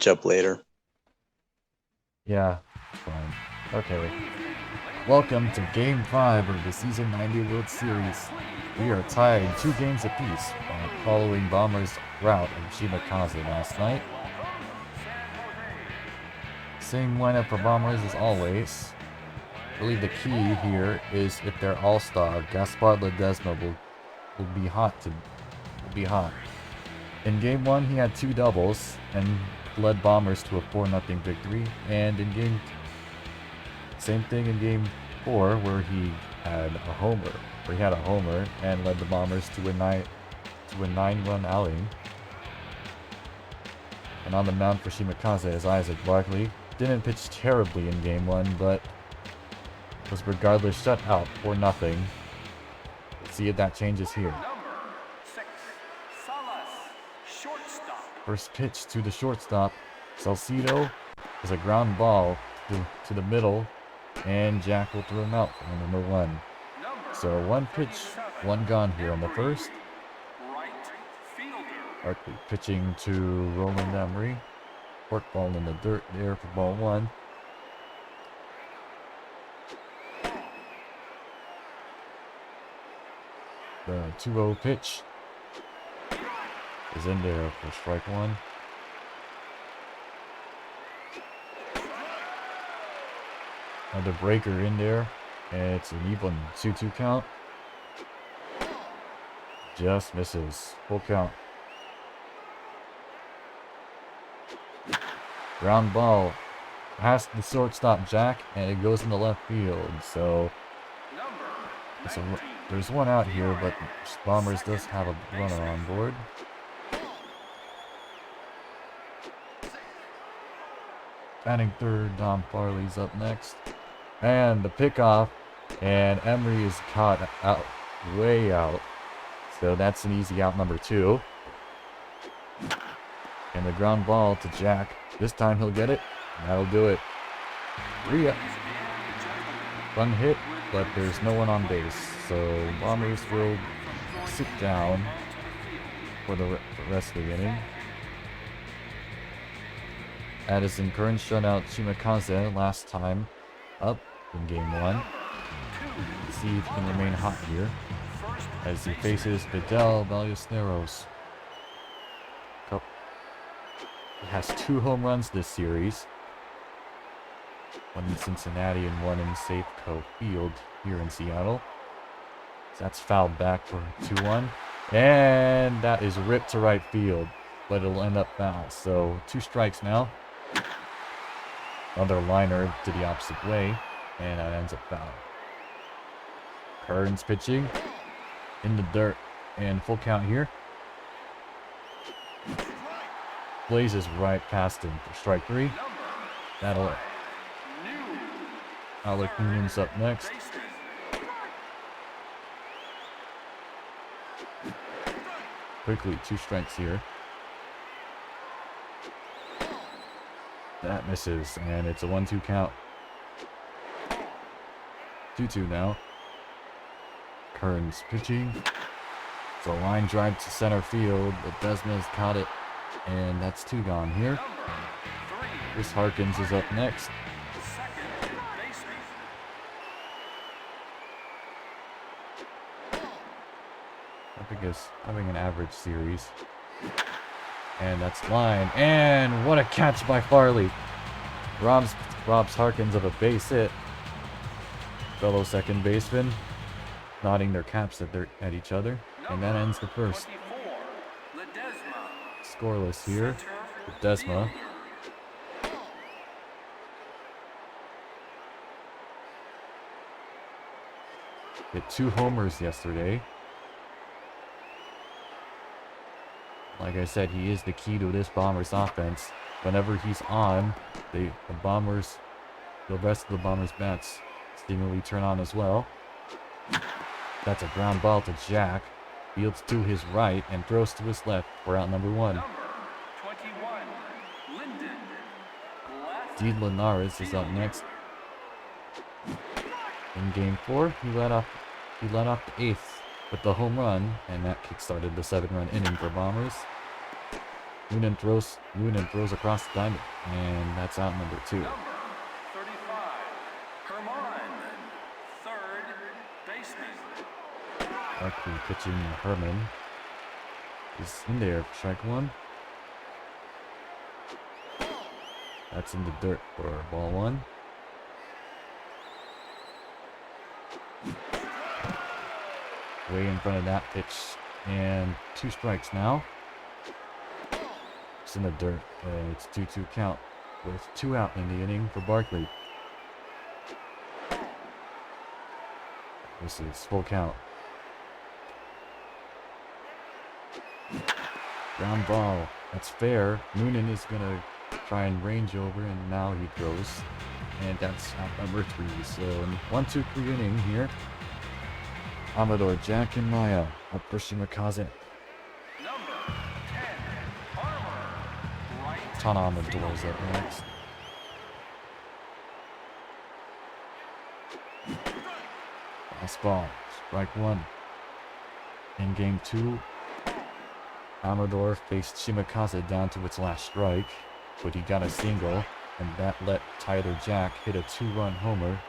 catch up later. Yeah, fine. Okay. Welcome to Game 5 of the Season 90 World Series. We are tied 2 games apiece following Bombers' rout of Shimakaze last night. Same lineup for Bombers as always. Really the key here is if their all-star, Gaspar Ledesma, will be hot. In Game 1 he had 2 doubles and led Bombers to a 4-0 victory, and same thing in Game 4 where he had a homer and led the Bombers to a 9-run outing. And on the mound for Shimakaze is Isaac Barkley. Didn't pitch terribly in Game 1, but was regardless shut out 4-0. Let's see if that changes here. First pitch to the shortstop. Salcido is a ground ball to the middle, and Jack will throw him out for number 1. So 1 pitch, 1 gone here on the first. Barkley pitching to Roland Emery. Fork ball in the dirt there for ball 1. The 2-0 pitch is in there for strike 1. Another breaker in there, and it's an even 2-2 count. Just misses. Full count. Ground ball past the shortstop Jack, and it goes in the left field. So there's 1 out here, but Bombers does have a runner on board. Batting third, Don Farley's up next. And the pickoff, and Emery is caught out, way out. So that's an easy out number 2. And the ground ball to Jack. This time he'll get it. That'll do it. 3 up. Run hit, but there's no one on base. So Bombers will sit down for the rest of the inning. Addison Kearns shut out Shimakaze last time up in Game 1. Let's see if he can remain hot here as he faces Fidel Ballesteros. He has 2 home runs this series. 1 in Cincinnati and 1 in Safeco Field here in Seattle. So that's fouled back for 2-1. And that is ripped to right field, but it'll end up foul. So 2 strikes now. Another liner to the opposite way, and that ends up foul. Kearns pitching in the dirt, and full count here. Blazes right past him for strike 3. That'll Alec Noonan's up next. Quickly, 2 strikes here. That misses, and it's a 1-2 count. 2-2 now. Kearns pitching. It's a line drive to center field, but Desma's caught it, and that's 2 gone here. Chris Harkins is up next. I think he's having an average series. And that's line. And what a catch by Farley. Robs Harkins of a base hit. Fellow second baseman nodding their caps at each other. And that ends the first. Scoreless here. Ledesma. Hit 2 homers yesterday. Like I said, he is the key to this Bombers offense. Whenever he's on, the rest of the Bombers bats seemingly turn on as well. That's a ground ball to Jack. Fields to his right and throws to his left for out number 1. Dean Linares is up next. In Game 4, he led off the 8th with the home run, and that kickstarted the 7-run inning for Bombers. Noonan throws across the diamond, and that's out number 2. Number 35, Hermann, third baseman. Barkley pitching Hermann is in there for strike 1. That's in the dirt for ball 1. Way in front of that pitch, and 2 strikes now. It's in the dirt. It's 2-2 count with 2 out in the inning for Barkley. This is full count. Ground ball. That's fair. Noonan is going to try and range over, and now he throws. And that's out number 3. So 1-2-3 inning here. Amador, Jack, and Maya up for Shimakaze. Number 10, Farley, right Ton Amador's up next. Last ball. Strike 1. In game 2, Amador faced Shimakaze down to its last strike, but he got a single, and that let Tyler Jack hit a 2-run homer,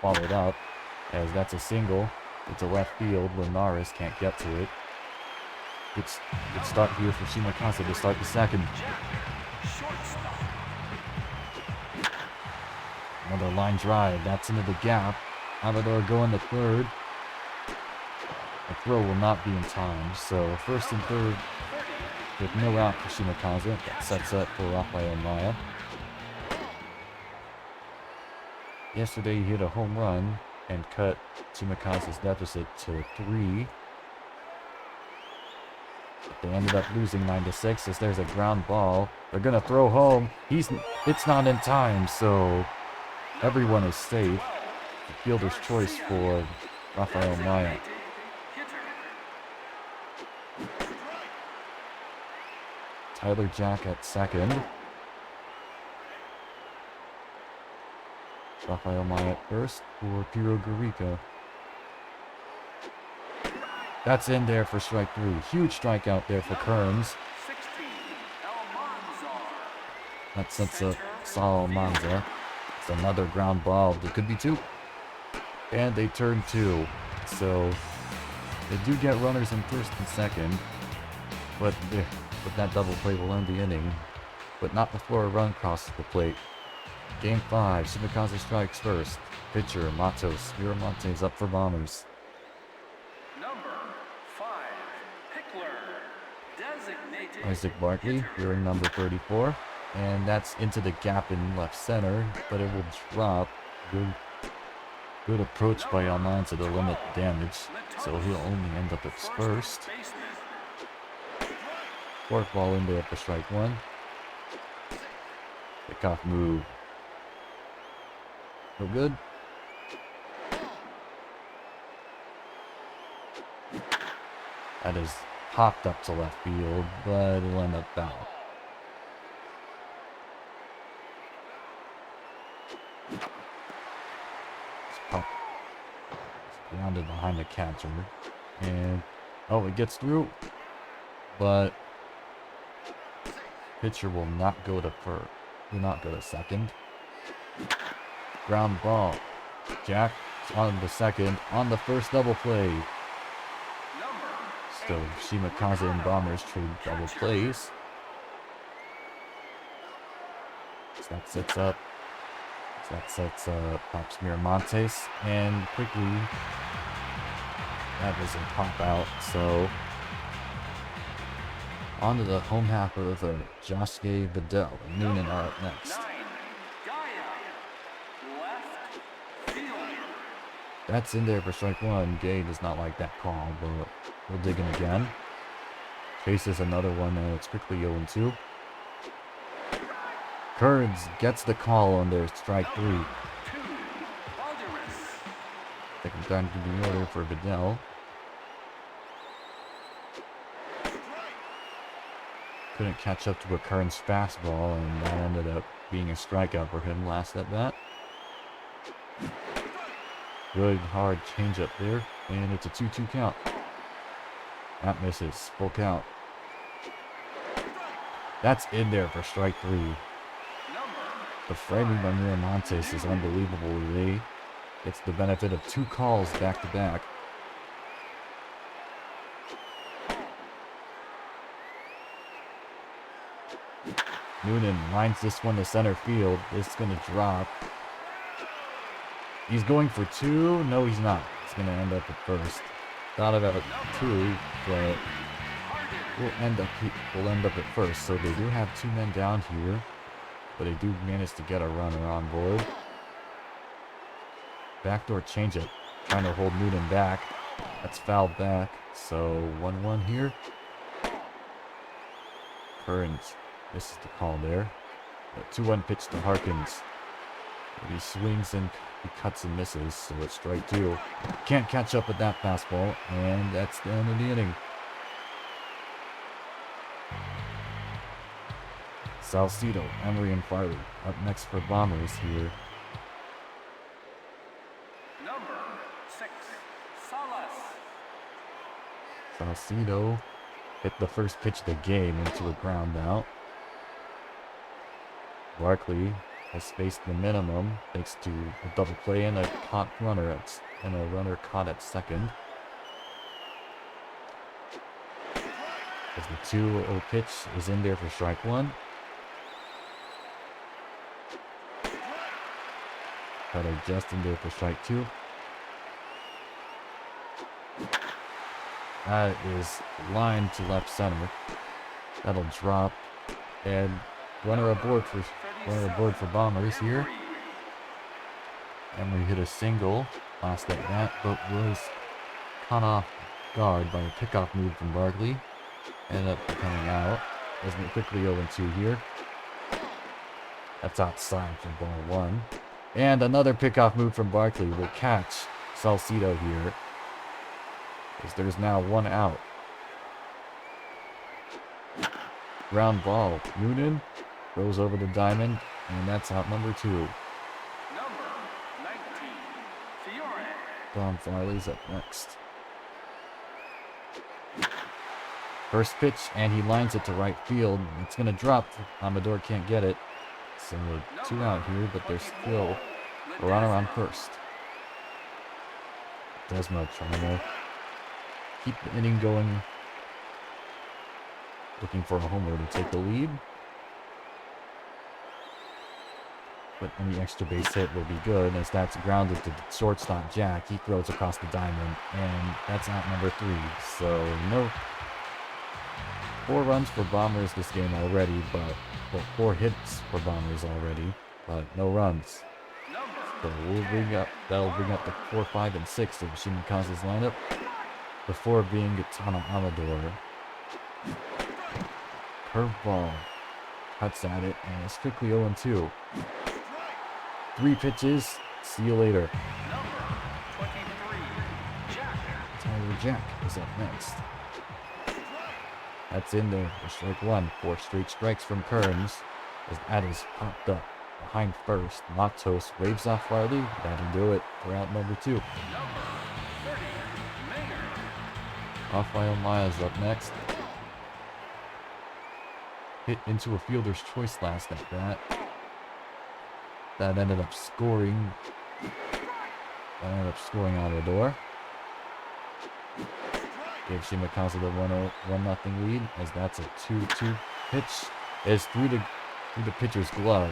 followed up, as that's a single. It's a left field. Linares can't get to it. Good start here for Shimakaze to start the second. Another line drive. That's into the gap. Amador going to third. The throw will not be in time. So first and third with no out for Shimakaze. That sets up for Rafael Maya. Yesterday he hit a home run and cut Shimakaze's deficit to 3. But they ended up losing 9-6 as there's a ground ball. They're gonna throw home. It's not in time, so everyone is safe. The fielder's choice for Rafael Maya. Tyler Jack at second. Rafael Maya at first for Piro Garica. That's in there for strike 3. Huge strikeout there for Kearns. That sets up Sal Manza. It's another ground ball. There could be 2. And they turn 2. So they do get runners in first and second. But that double play will end the inning. But not before a run crosses the plate. Game 5, Shimakaze strikes first. Pitcher, Matos. Miramonte's up for Bombers. Number 5, Pickler, designated. Isaac Barkley, hearing number 34. And that's into the gap in left center, but it will drop. Good approach by Almanza to limit damage, so he'll only end up at first. 4th ball in there for strike 1. Pickoff move. No good. That is popped up to left field, but it'll end up out. It's grounded behind the catcher. And, oh, it gets through. But pitcher will not go to first. Will not go to second. Ground ball. Jack on the second. On the first double play. So Shimakaze and Bombers trade double plays. So that sets up Pops Miramontes, and quickly that was a pop out. So on to the home half of the third. Josuke Vidal and Noonan are up next. That's in there for strike 1. Gay does not like that call, but we'll dig in again. Chases another one, and it's quickly 0-2. Kearns gets the call on their strike 3. Second time to the order for Vidal. Couldn't catch up to a Kearns fastball, and that ended up being a strikeout for him last at bat. Good hard changeup there, and it's a 2-2 count. That misses. Full count. That's in there for strike 3. Number The framing by Miramontes is unbelievable today. Gets the benefit of 2 calls back to back. Noonan lines this one to center field. It's going to drop. He's going for 2. No, he's not. He's going to end up at first. Thought about 2, but we'll end up at first. So they do have 2 men down here, but they do manage to get a runner on board. Backdoor changeup, trying to hold Noonan back. That's fouled back. So 1-1 here. Current. This is the call there. A 2-1 pitch to Harkins. He swings and he cuts and misses, so it's strike 2. Can't catch up with that fastball, and that's the end of the inning. Salcedo, Emery, and Farley up next for Bombers here. Number 6, Salas. Salcedo hit the first pitch of the game into a ground out. Barkley has spaced the minimum thanks to a double play and a caught runner and a runner caught at second. As the 2-0 pitch is in there for strike 1. Cutter just in there for strike 2. That is lined to left center. That'll drop, and runner aboard for Bombers here. Emery hit a single last at bat, but was caught off guard by a pickoff move from Barkley. Ended up coming out. Isn't quickly 0-2 here. That's outside for ball 1. And another pickoff move from Barkley will catch Salcedo here, as there's now 1 out. Ground ball. Noonan goes over the diamond, and that's out number 2. Number 19, Fiore. Don Farley's up next. First pitch, and he lines it to right field. It's going to drop. Amador can't get it. So 2 out here, but there's still a runner on first. Desma trying to keep the inning going. Looking for a homer to take the lead. But any extra base hit will be good, as that's grounded to shortstop Jack. He throws across the diamond, and that's out number 3. So no 4 runs for Bombers this game already, but 4 hits for Bombers already, but no runs. So that'll bring up the 4, 5, and 6 of Shimakaze's lineup before being Gatana Amador. Curveball cuts at it, and it's strictly 0-2. 3 pitches. See you later. Number 23, Jack. Tyler Jack is up next. That's in there for strike 1. 4 straight strikes from Kearns, as that is popped up behind first. Matos waves off Farley. That'll do it for out number 2. Number 30, Maynard. Rafael Maya's up next. Hit into a fielder's choice last at bat. That ended up scoring. Out of the door. Gave Shimakaze the 1-0 lead, as that's a 2-2 pitch. Is through the pitcher's glove.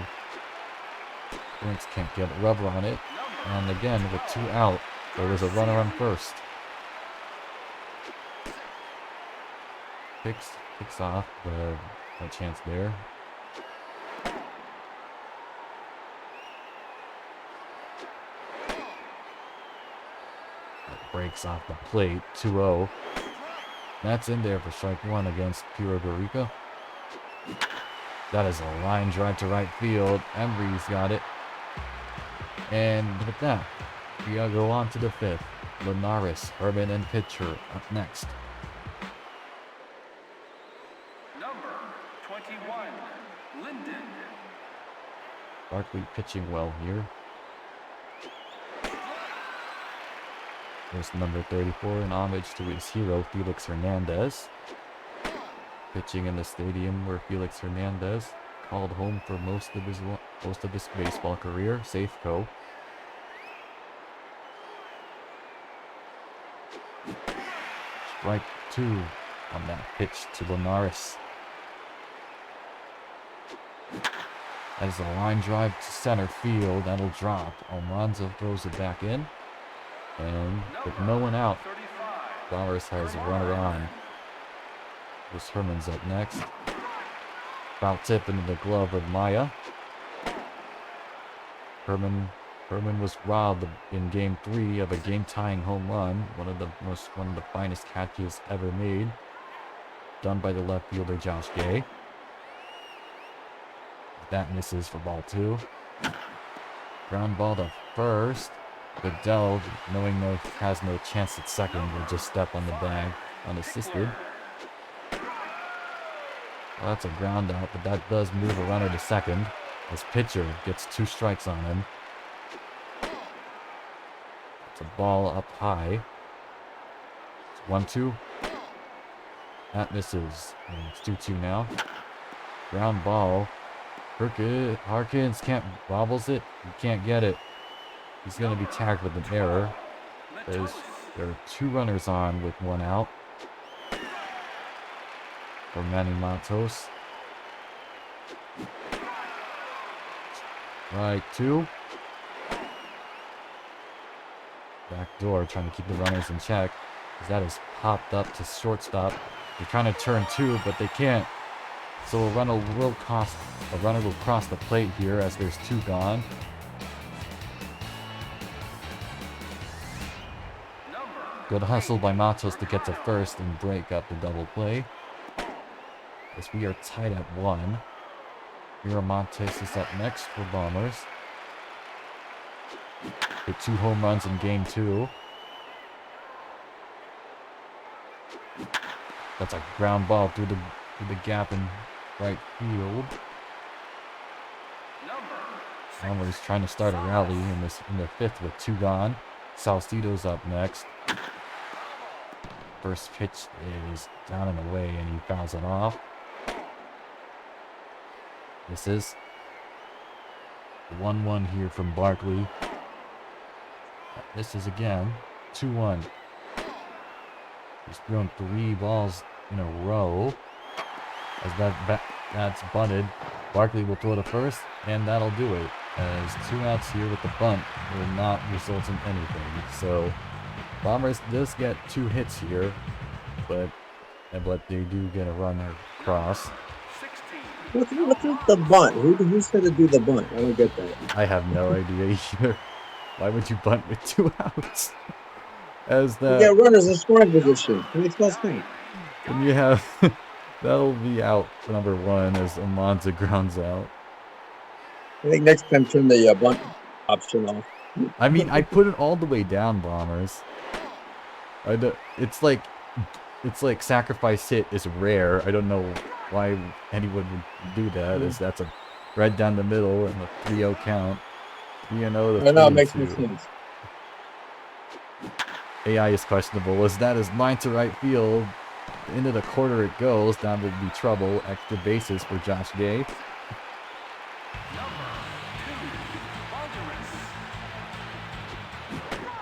Brinks can't get a rubber on it. And again, with 2 out, there was a runner on first. Picks off, but no chance there. Breaks off the plate, 2-0. That's in there for strike 1 against Pura Barica. That is a line drive to right field. Embry's got it. And with that, we go on to the 5th. Linares, Hermann, and pitcher up next. Number 21, Linden. Barkley pitching well here. There's number 34 in homage to his hero, Felix Hernandez. pitching in the stadium where Felix Hernandez called home for most of his baseball career, Safeco. Strike 2 on that pitch to Linares. That is a line drive to center field. That'll drop. Almanza throws it back in. And with no one out, Flowers has a runner on. This Herman's up next. Foul tip into the glove of Maya. Herman was robbed in Game 3 of a game-tying home run, one of the finest catches ever made, done by the left fielder Josh Gay. That misses for ball 2. Ground ball to first. Goodell, knowing he has no chance at second, will just step on the bag unassisted. Well, that's a ground out, but that does move a runner to second. This pitcher gets 2 strikes on him. It's a ball up high. It's 1-2. That misses. And it's 2-2 now. Ground ball. Harkins wobbles it. He can't get it. He's going to be tagged with an error. There are 2 runners on with 1 out for Manny Matos. Right, 2. Back door, trying to keep the runners in check. As that is popped up to shortstop. They're trying to turn 2, but they can't. So a runner will cross the plate here as there's 2 gone. Good hustle by Matos to get to first and break up the double play. As we are tied at 1. Miramontes is up next for Bombers. Hit 2 home runs in Game 2. That's a ground ball through the gap in right field. Bombers trying to start a rally in their 5th with 2 gone. Salcido's up next. First pitch is down and away, and he fouls it off. This is 1-1 here from Barkley. This is again 2-1. He's thrown 3 balls in a row. As that's bunted, Barkley will throw to first, and that'll do it. As 2 outs here with the bunt will not result in anything. So Bombers does get 2 hits here, but they do get a runner across. What's with the bunt? Who's going to do the bunt? I don't get that. I have no idea either. Why would you bunt with 2 outs? As that, you got runners in scoring position. It makes no sense. And you have that'll be out for number 1 as Almanza grounds out. I think next time turn the bunt option off. I mean, I put it all the way down, Bombers. It's like sacrifice hit is rare. I don't know why anyone would do that, as that's a right down the middle and a 3-0 count. 3-0 I know, it makes no sense. AI is questionable, as that is line to right field. Into the corner it goes. That will be trouble. Extra bases for Josh Gay.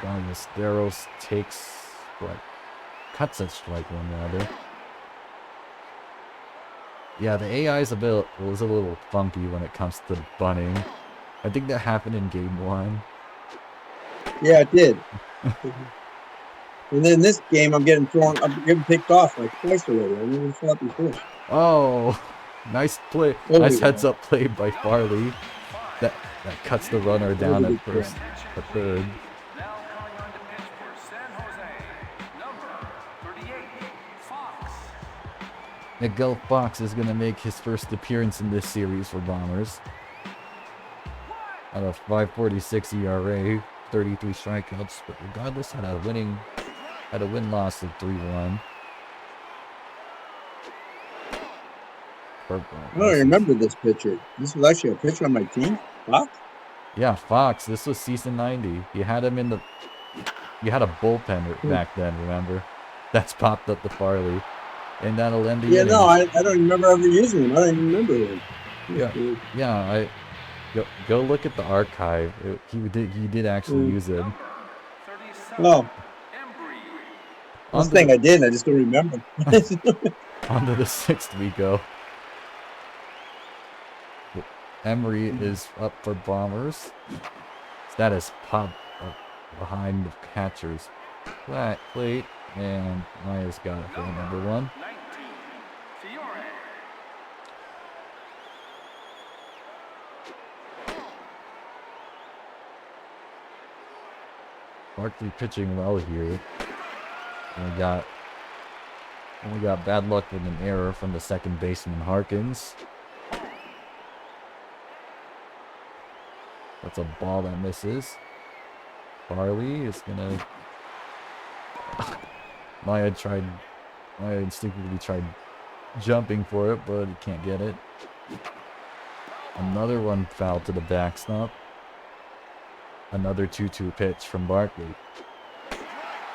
Ballesteros cuts at strike 1 rather. Yeah, the AI was a little funky when it comes to bunting. I think that happened in Game 1. Yeah, it did. And then this game, I'm getting picked off like twice already. I never saw it before. Oh, nice play. Nice heads-up play by Farley. That cuts the runner down at first, at third. Miguel Fox is going to make his first appearance in this series for Bombers. At a 5.46 ERA, 33 strikeouts, but regardless, had a win-loss of 3-1. I don't remember this pitcher. This was actually a pitcher on my team. Fox? Yeah, Fox. This was season 90. You had him you had a bullpen back then, remember? That's popped up to Farley. And that'll end the Yeah, inning. no, I don't remember ever using him. I don't even remember him. Yeah, go look at the archive. He did actually use it. Number 37, Oh, Embry. I was saying I did. I just don't remember. Onto the sixth we go. Emery is up for Bombers. That is pop up behind the catcher's plate, and Maya's got it for number 1. 19, Fiore. Barkley pitching well here. Only got bad luck with an error from the second baseman Harkins. That's a ball that misses. Farley is gonna. Maya instinctively tried jumping for it, but he can't get it. Another one foul to the backstop. Another 2-2 pitch from Barkley.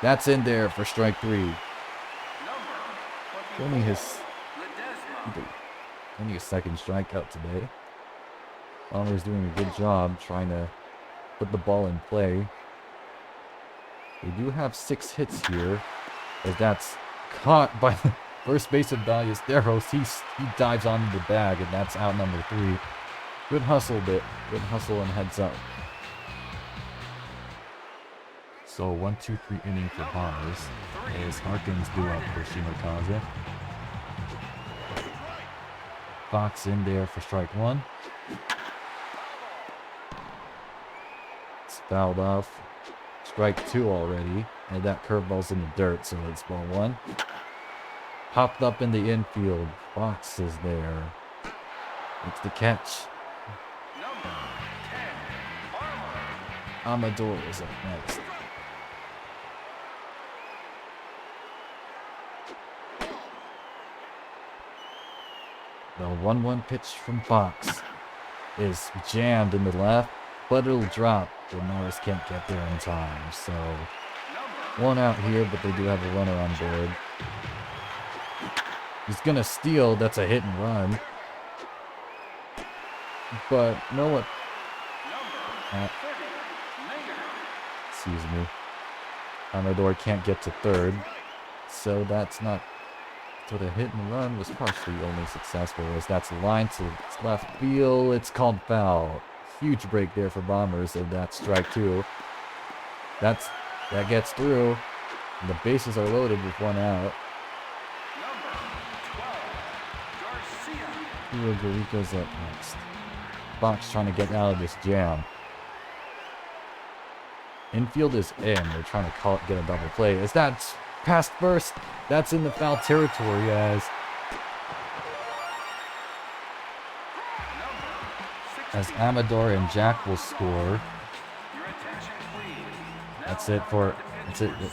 That's in there for strike 3. Only his second strikeout today. Bomber's doing a good job trying to put the ball in play. They do have 6 hits here, as that's caught by the first baseman Ballesteros. He dives onto the bag, and that's out number 3. Good hustle and heads up. So 1-2-3 inning for Bombers. As Harkins due up for Shimakaze. Fox in there for strike 1. It's fouled off. Strike 2 already. And that curveball's in the dirt, so it's ball 1. Popped up in the infield. Fox is there. It's the catch. Amador is up next. The 1-1 pitch from Fox is jammed in the left, but it'll drop. The Norris can't get there in time, so 1 out here, but they do have a runner on board. He's gonna steal. That's a hit and run. But you know what? Excuse me. Amador can't get to third, so that's not. So the hit and run was partially only successful, as that's a line to left field. It's called foul. Huge break there for Bombers, and that's strike 2. That gets through. And the bases are loaded with 1 out. Hugo Garrico's up next. Fox trying to get out of this jam. Infield is in. They're trying to get a double play. As that's past first, that's in the foul territory as Amador and Jack will score. That's it for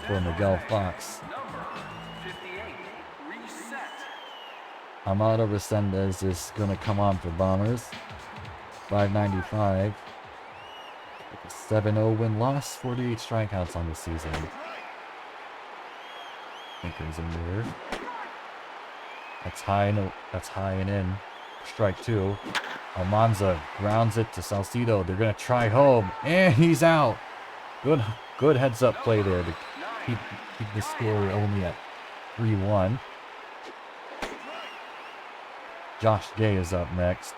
Miguel Fox. Amado Resendez is going to come on for Bombers. 595. 7-0 win-loss, 48 strikeouts on the season. Anchors in there. That's high and in. Strike 2. Almanza grounds it to Salcido. They're gonna try home, and he's out. Good heads-up play there to keep the score only at 3-1. Josh Gay is up next.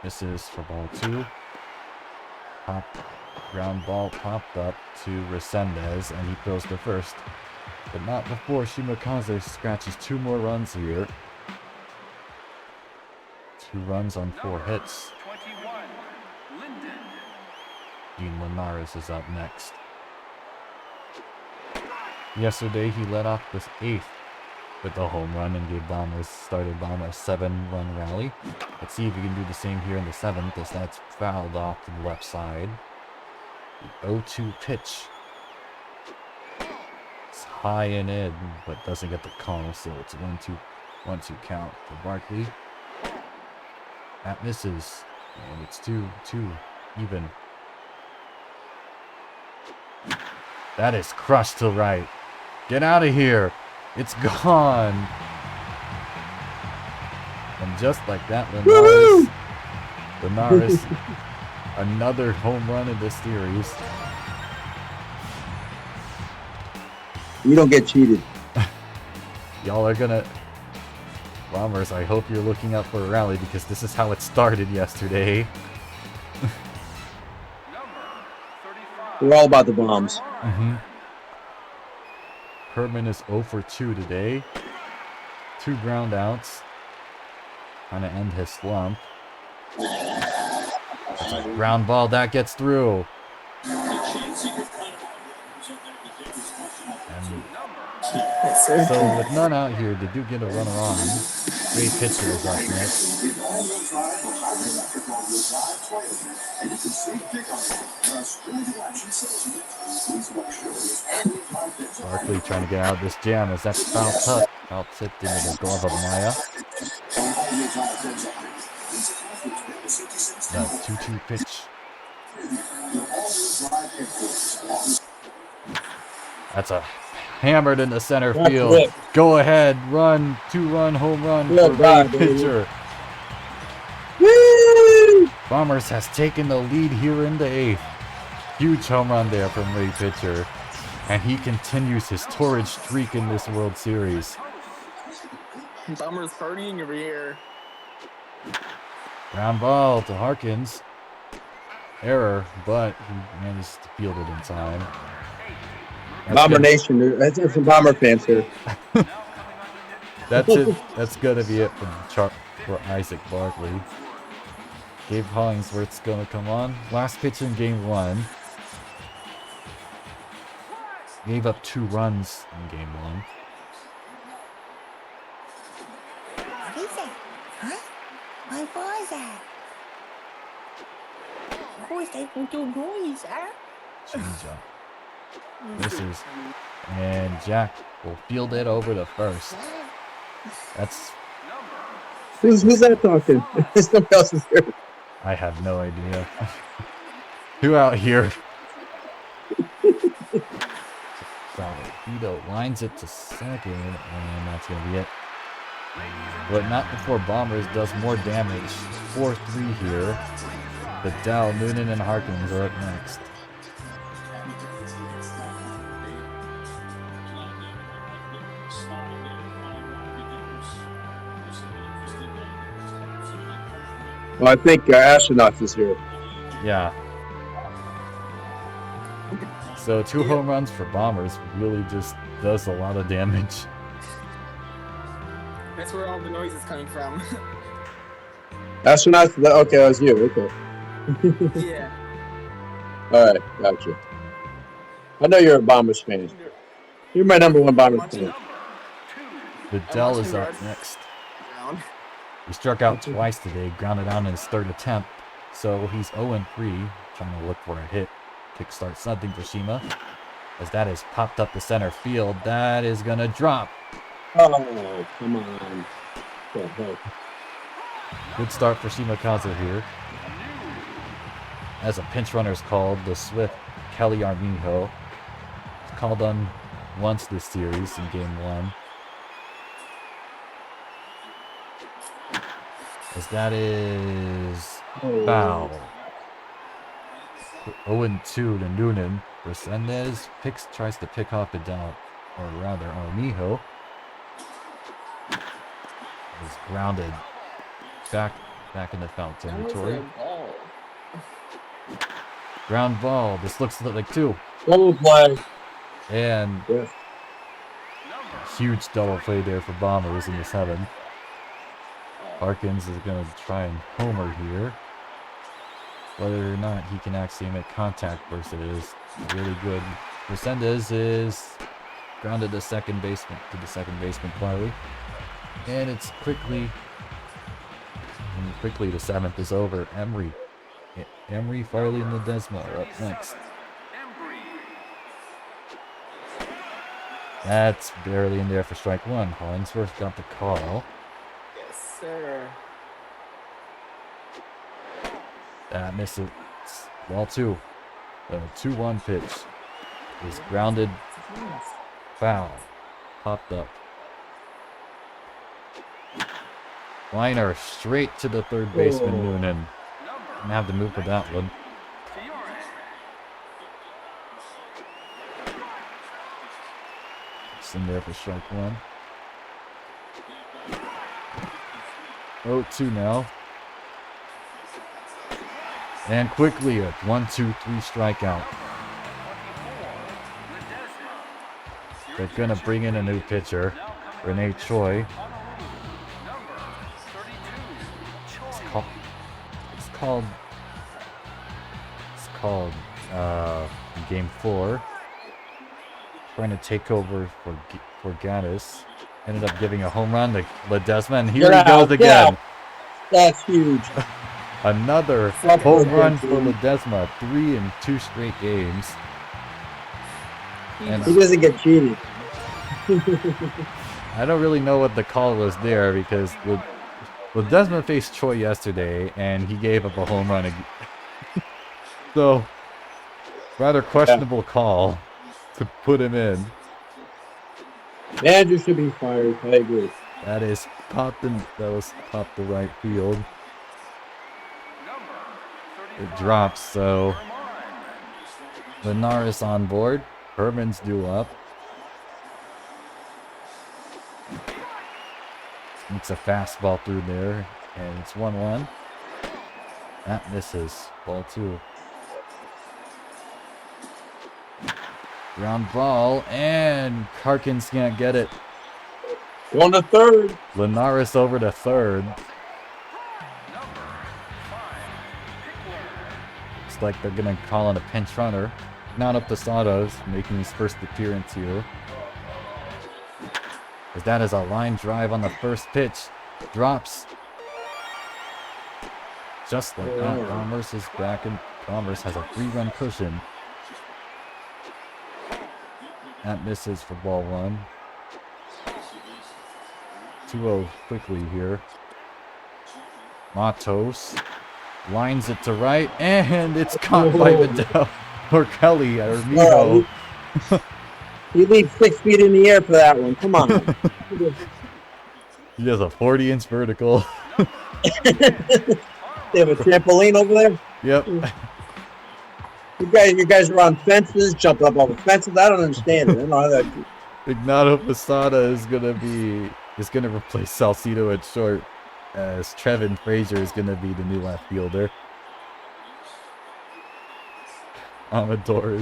This is for ball 2. Ground ball popped up to Resendez, and he throws to first. But not before Shimakaze scratches 2 more runs here. 2 runs on 4 hits. 21, Linden. Dean Linares is up next. Yesterday, he led off this 8th with the home run and started Bombers 7-run rally. Let's see if he can do the same here in the 7th, as that's fouled off to the left side. The 0-2 pitch. It's high and in, but doesn't get the call, so it's a 1-2 count for Barkley. That misses, and it's 2-2 even. That is crushed to right. Get out of here. It's gone. And just like that, Linares, another home run in this series. You don't get cheated. Y'all are gonna... Bombers, I hope you're looking out for a rally because this is how it started yesterday. We're all about the bombs. Hermann is 0 for 2 today. 2 ground outs. Trying to end his slump. It's a ground ball that gets through. And so with none out here, they do get a runner on. Ray pitcher is up next. Farley trying to get out of this jam as that's foul tipped into the glove of Maya. The 2-2 pitch. That's a hammered into center field. Go ahead, run, 2-run home run for Ray pitcher. Woo! Bombers has taken the lead here in the 8th. Huge home run there from Ray pitcher. And he continues his torrid streak in this World Series. Bombers partying over here. Ground ball to Harkins. Error, but he managed to field it in time. Bomber Nation. That's some Bomber fans here. That's it. That's gonna be it for Isaac Barkley. Gabe Hollingsworth's gonna come on. Last pitch in game 1. Gave up 2 runs in game 1. What is that? Huh? What was that? Of course they will do noise, huh? Changeup. Misses. And Jack will field it over to first. That's... Who's that talking? Somebody else is here. I have no idea. Who out here? Vito lines it to second, and that's going to be it. But not before Bombers does more damage. 4-3 here. Bedell, Noonan, and Harkins are up next. Well, I think Astronauts is here. Yeah. So 2 home runs for Bombers really just does a lot of damage. That's where all the noise is coming from. Astronauts? Okay, that was you. Okay. Yeah. All right, gotcha. I know you're a Bombers fan. You're my number 1 Bombers fan. Bedell is up next. He struck out twice today, grounded out in his 3rd attempt. So he's 0-3, trying to look for a hit. Kickstart something for Shima. As that is popped up to center field. That is going to drop. Oh, come on. Oh. Good start for Shimakaze here. As a pinch runner is called, the Swift Kelly Armijo. He's called on once this series in game 1. As that is foul. 0-2 to Noonan. Resendez tries to pick off Bedell, or rather Armijo. Is grounded back in the foul territory. Ground ball. This looks like 2. Double play. And a huge double play there for Bombers in the 7th. Harkins is going to try and homer here. Whether or not he can actually make contact versus really good. Resendez is grounded to second baseman, Farley. And it's quickly the 7th is over. Emery, Farley, and Ledesma are up next. That's barely in there for strike 1. Hollingsworth got the call. Yes, sir. That misses. Ball 2. The 2-1 pitch. is grounded. Foul. Popped up. Liner straight to the third baseman, Oh. Noonan. Gonna have to move with that one. Fiore. It's in there for strike one. 0-2 now. And quickly a 1-2-3 strikeout. 24. Ledesma. They're gonna bring in a new pitcher, Renee Choi. Number 32. It's Choi. called. It's called. Game 4. Trying to take over for Gaddis. Ended up giving a home run to Ledesma, and here Get he goes out, again. get That's huge. Another That's home good, run for dude. Ledesma. 3 in 2 straight games. And He doesn't get cheated. I don't really know what the call was there because Ledesma faced Choi yesterday, and he gave up a home run. So, rather questionable call to put him in. Manager should be fired. I agree. That was popped to right field. Number 35. It drops, so Hermann. Linares on board. Herman's due up. Sneaks a fastball through there, and it's 1-1. That misses. Ball 2. Ground ball, and Harkins can't get it. Going to third. Linares over to third. Number 5. Looks like they're gonna call in a pinch runner. Not up to Sawdust, making his first appearance here. As that is a line drive on the first pitch. Drops. Just like that, Commerce is back, and Commerce has a 3-run cushion. That misses for ball 1. 2-0 quickly here. Matos lines it to right, and it's caught by Vidal. Or Kelly, or Miho. He leaps 6 feet in the air for that one. Come on. He does a 40-inch vertical. They have a trampoline over there. Yep. You guys are on fences, jump up over fences. I don't understand it. I don't know how that. Ignato Posada is gonna replace Salcido at short, as Trevin Frazier is gonna be the new left fielder. Amador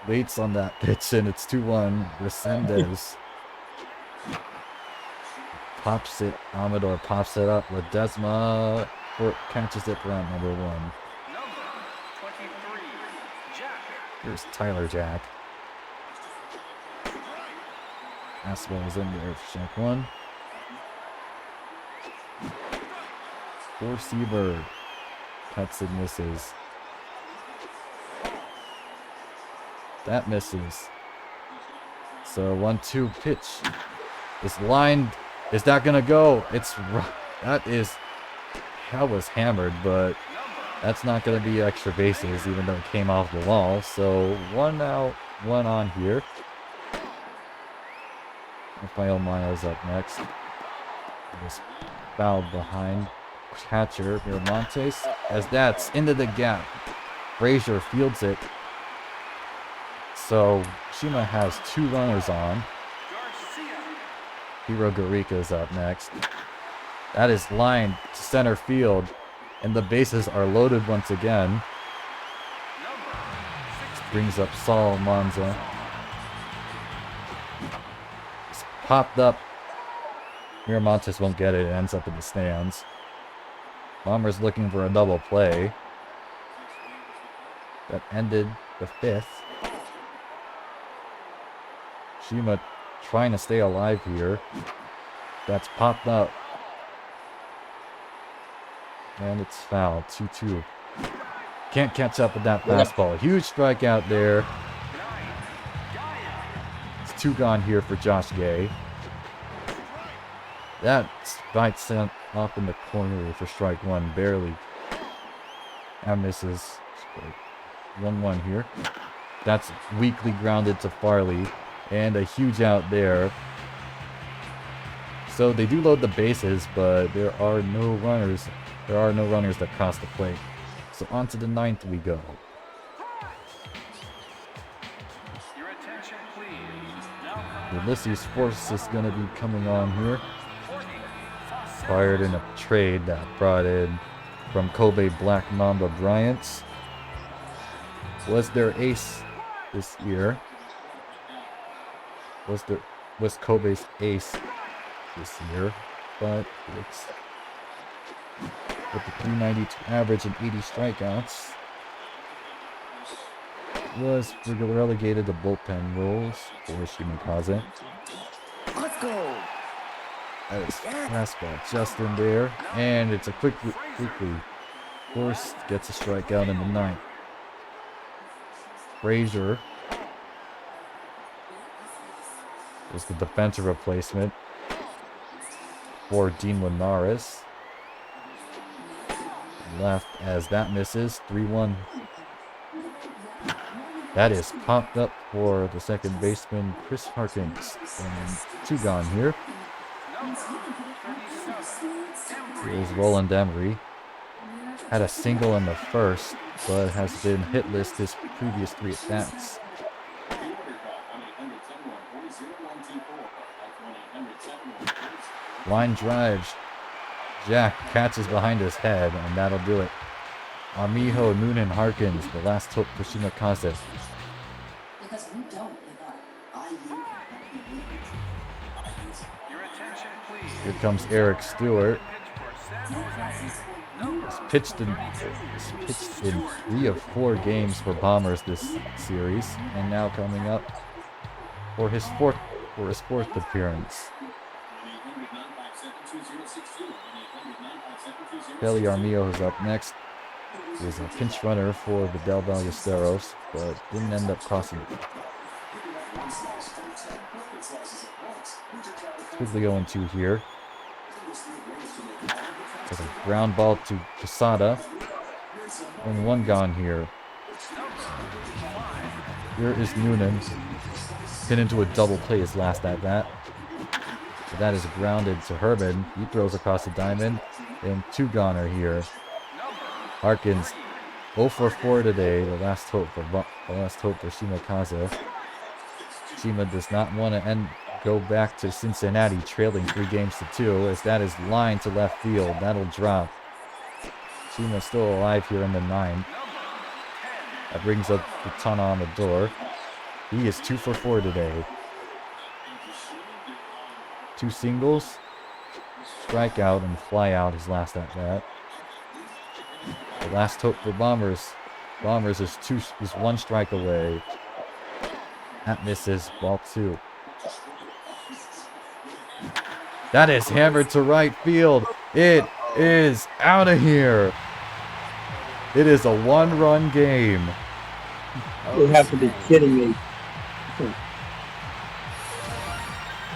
waits on that pitch, and it's 2-1. Resendez pops it. Amador pops it up. Ledesma catches it for out number 1. Number 23. Jack. Here's Tyler Jack. Fastball is in there for check 1. For Seabird. Cuts and misses. That misses. So 1-2 pitch. This line is not gonna go. That was hammered, but that's not gonna be extra bases, even though it came off the wall. So 1 out, 1 on here. Rafael Maya's up next. Just fouled behind catcher Miramontes, as that's into the gap. Frazier fields it. So Shima has 2 runners on. Garcia. Hiro Garika is up next. That is lined to center field, and the bases are loaded once again. Number 60. Brings up Saul Monza. It's popped up. Miramontes won't get it. It ends up in the stands. Bombers looking for a double play. That ended the 5th. Shima trying to stay alive here. That's popped up. And it's fouled. 2-2. Can't catch up with that fastball. Huge strikeout there. It's 2 gone here for Josh Gay. That's right sent off in the corner for strike 1. Barely. That misses. 1-1 here. That's weakly grounded to Farley. And a huge out there. So they do load the bases, but there are no runners. There are no runners that cross the plate. So on to the 9th we go. Your attention, please. Now Ulysses Force is going to be coming on here. 40. Fired in a trade that brought in from Kobe Black Mamba Bryants. Was their ace this year. Was Kobe's ace this year, but it's with the 392 average and 80 strikeouts was relegated to bullpen roles for Shimakaze. Let's go. That is fastball just in there, and it's a quickly Force gets a strikeout in the 9th. Frazier was the defensive replacement for Dean Linares. Left as that misses. 3-1. That is popped up for the second baseman, Chris Harkins. And 2 gone here. Here's Roland Emery. Had a single in the first, but has been hitless his previous 3 at-bats. Line drives. Jack catches behind his head, and that'll do it. Armijo, Noonan, Harkins, the last hope for Shimakaze. Your attention, please. Here comes Eric Stewart. Pitch for San Jose. He's pitched in 3 of 4 games for Bombers this series, and now coming up for his fourth appearance. Kelly Armijo is up next. He was a pinch runner for the Del Ballesteros, but didn't end up crossing it. Quickly 0-2 here. There's a ground ball to Posada. And 1 gone here. Here is Noonan. Hit into a double play his last at bat. So that is grounded to Hermann. He throws across the diamond. And 2 goner here. Harkins 0 for 4 today. The last hope for Shimakaze. Shima does not want to go back to Cincinnati trailing 3-2 as that is lined to left field. That'll drop. Shima's still alive here in the 9th. That brings up the ton on the door. He is 2 for 4 today. 2 singles, strikeout, and fly out his last at bat. The last hope for Bombers. Bombers is 1 strike away. That misses. Ball 2. That is hammered to right field. It is out of here. It is a 1-run game. You have to be kidding me.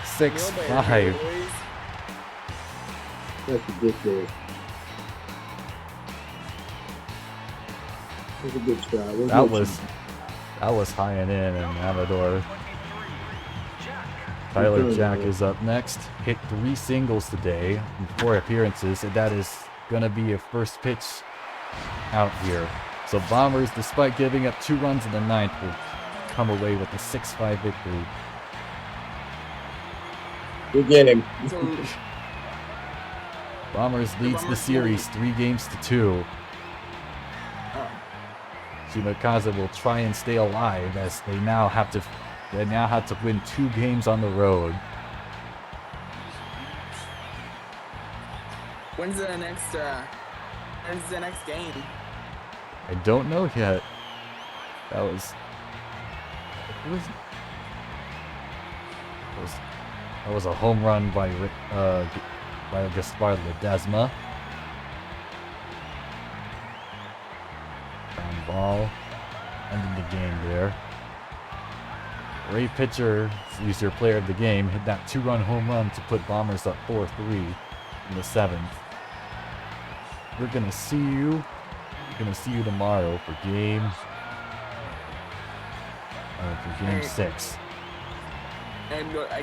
6-5. That's ridiculous. That's a good try. That was high and in, and Amador. Tyler Jack is up next. Hit 3 singles today in 4 appearances, and that is going to be a first pitch out here. So Bombers, despite giving up 2 runs in the 9th, will come away with a 6-5 victory. We get him. Bombers leads the series 3-2. Shimakaze will try and stay alive as they now have to win 2 games on the road. When's the next game? I don't know yet. That was a home run by Gaspar Ledesma. Ground ball, ending the game there. Ray Pitcher, easier player of the game, hit that 2-run home run to put Bombers up 4-3 in the 7th. We're gonna see you tomorrow for game for game 6. And I